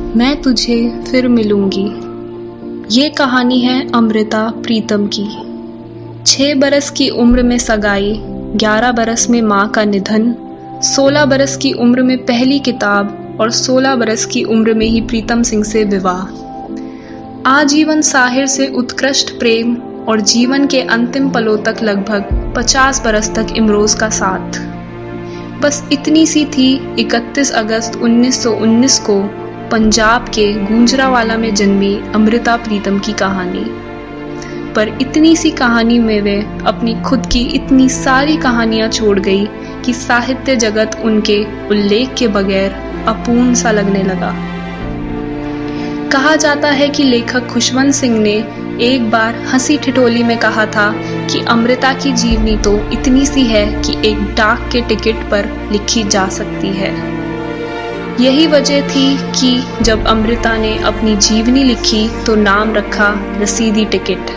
मैं तुझे फिर मिलूंगी। ये कहानी है अमृता प्रीतम की। 6 बरस की उम्र में सगाई, 11 बरस में माँ का निधन, 16 बरस की उम्र में पहली किताब और 16 बरस की उम्र में ही प्रीतम सिंह से विवाह। आजीवन साहिर से उत्कृष्ट प्रेम और जीवन के अंतिम पलों तक लगभग 50 बरस तक इमरोज का साथ। बस इतनी सी थी 31 अगस्त 1919 को पंजाब के गुजरांवाला में जन्मी अमृता प्रीतम की कहानी। पर इतनी सी कहानी में वे अपनी खुद की इतनी सारी कहानियां छोड़ गई कि साहित्य जगत उनके उल्लेख के बगैर अपूर्ण सा लगने लगा। कहा जाता है कि लेखक खुशवंत सिंह ने एक बार हंसी ठिठोली में कहा था कि अमृता की जीवनी तो इतनी सी है कि एक डाक के टिकट पर लिखी जा सकती है। यही वजह थी कि जब अमृता ने अपनी जीवनी लिखी तो नाम रखा रसीदी टिकट।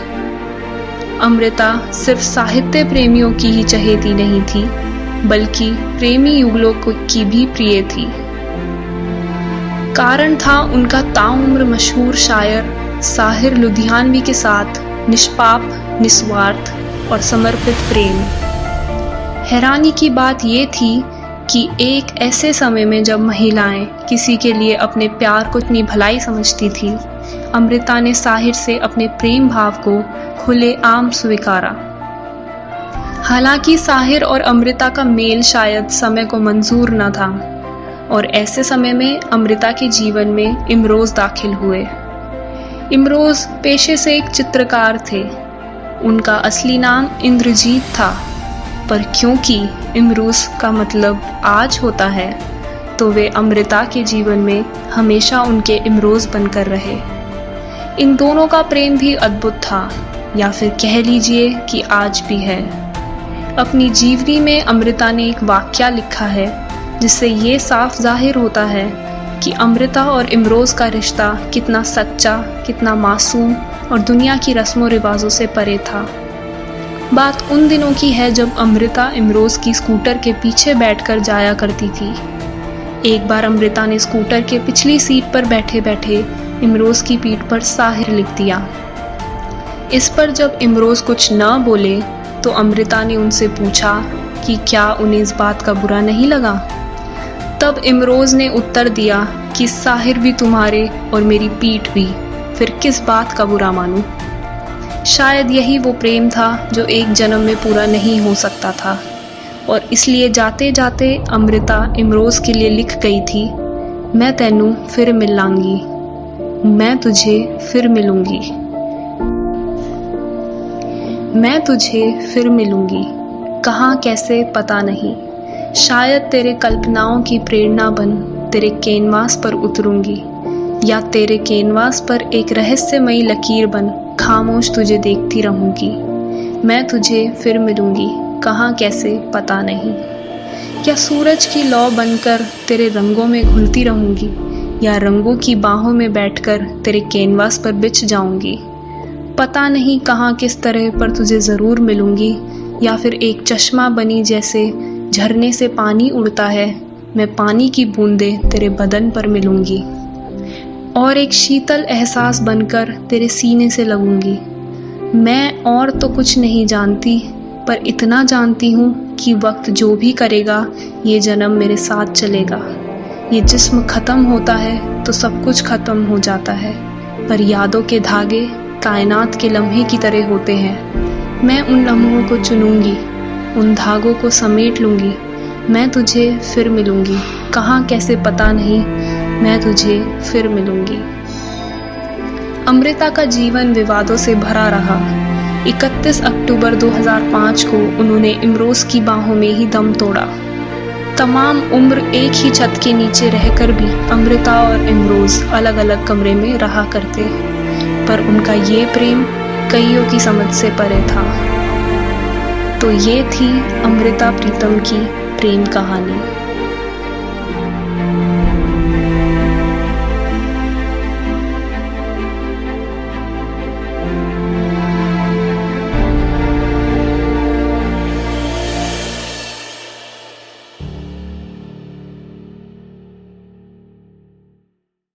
अमृता सिर्फ साहित्य प्रेमियों की ही चहेती नहीं थी, बल्कि प्रेमी युगलों की भी प्रिय थी। कारण था उनका ताउम्र मशहूर शायर साहिर लुधियानवी के साथ निष्पाप, निस्वार्थ और समर्पित प्रेम। हैरानी की बात ये थी कि एक ऐसे समय में जब महिलाएं किसी के लिए अपने प्यार को इतनी भलाई समझती थी, अमृता ने साहिर से अपने प्रेम भाव को खुलेआम स्वीकारा। हालांकि साहिर और अमृता का मेल शायद समय को मंजूर न था और ऐसे समय में अमृता के जीवन में इमरोज दाखिल हुए। इमरोज पेशे से एक चित्रकार थे। उनका असली नाम इंद्रजीत था, पर क्योंकि इमरोज का मतलब आज होता है तो वे अमृता के जीवन में हमेशा उनके इमरोज बनकर रहे। इन दोनों का प्रेम भी अद्भुत था, या फिर कह लीजिए कि आज भी है। अपनी जीवनी में अमृता ने एक वाक्या लिखा है जिससे ये साफ जाहिर होता है कि अमृता और इमरोज का रिश्ता कितना सच्चा, कितना मासूम और दुनिया की रस्मों रिवाजों से परे था। बात उन दिनों की है जब अमृता इमरोज की स्कूटर के पीछे बैठकर जाया करती थी। एक बार अमृता ने स्कूटर के पिछली सीट पर बैठे बैठे इमरोज की पीठ पर साहिर लिख दिया। इस पर जब इमरोज कुछ न बोले तो अमृता ने उनसे पूछा कि क्या उन्हें इस बात का बुरा नहीं लगा। तब इमरोज ने उत्तर दिया कि साहिर भी तुम्हारे और मेरी पीठ भी, फिर किस बात का बुरा मानूं। शायद यही वो प्रेम था जो एक जन्म में पूरा नहीं हो सकता था, और इसलिए जाते जाते अमृता इमरोज के लिए लिख गई थी, मैं तैनू फिर मिल लांगी, मैं तुझे फिर मिलूंगी, मैं तुझे फिर मिलूंगी, कहाँ कैसे पता नहीं, शायद तेरे कल्पनाओं की प्रेरणा बन तेरे कैनवास पर उतरूंगी, या तेरे कैनवास पर एक रहस्यमयी लकीर बन खामोश तुझे देखती रहूंगी, मैं तुझे फिर मिलूंगी, कहाँ कैसे पता नहीं। या सूरज की लौ बनकर तेरे रंगों में घुलती रहूंगी, या रंगों की बाहों में बैठकर तेरे कैनवास पर बिछ जाऊंगी। पता नहीं कहाँ किस तरह पर तुझे ज़रूर मिलूंगी, या फिर एक चश्मा बनी जैसे झरने से पानी उड़ता है, मैं पानी की बूंदें तेरे बदन पर मिलूंगी, और एक शीतल एहसास बनकर तेरे सीने से लगूंगी। मैं और तो कुछ नहीं जानती, पर इतना जानती हूँ कि वक्त जो भी करेगा ये जन्म मेरे साथ चलेगा। ये जिस्म ख़त्म होता है तो सब कुछ ख़त्म हो जाता है, पर यादों के धागे कायनात के लम्हे की तरह होते हैं। मैं उन लम्हों को चुनूंगी, उन धागों को समेट लूँगी, मैं तुझे फिर मिलूँगी, कहाँ कैसे पता नहीं, मैं तुझे फिर मिलूंगी। अमृता का जीवन विवादों से भरा रहा। 31 अक्टूबर 2005 को उन्होंने इमरोज की बाहों में ही दम तोड़ा। तमाम उम्र एक ही छत के नीचे रहकर भी अमृता और इमरोज अलग अलग कमरे में रहा करते, पर उनका ये प्रेम कईयों की समझ से परे था। तो ये थी अमृता प्रीतम की प्रेम कहानी।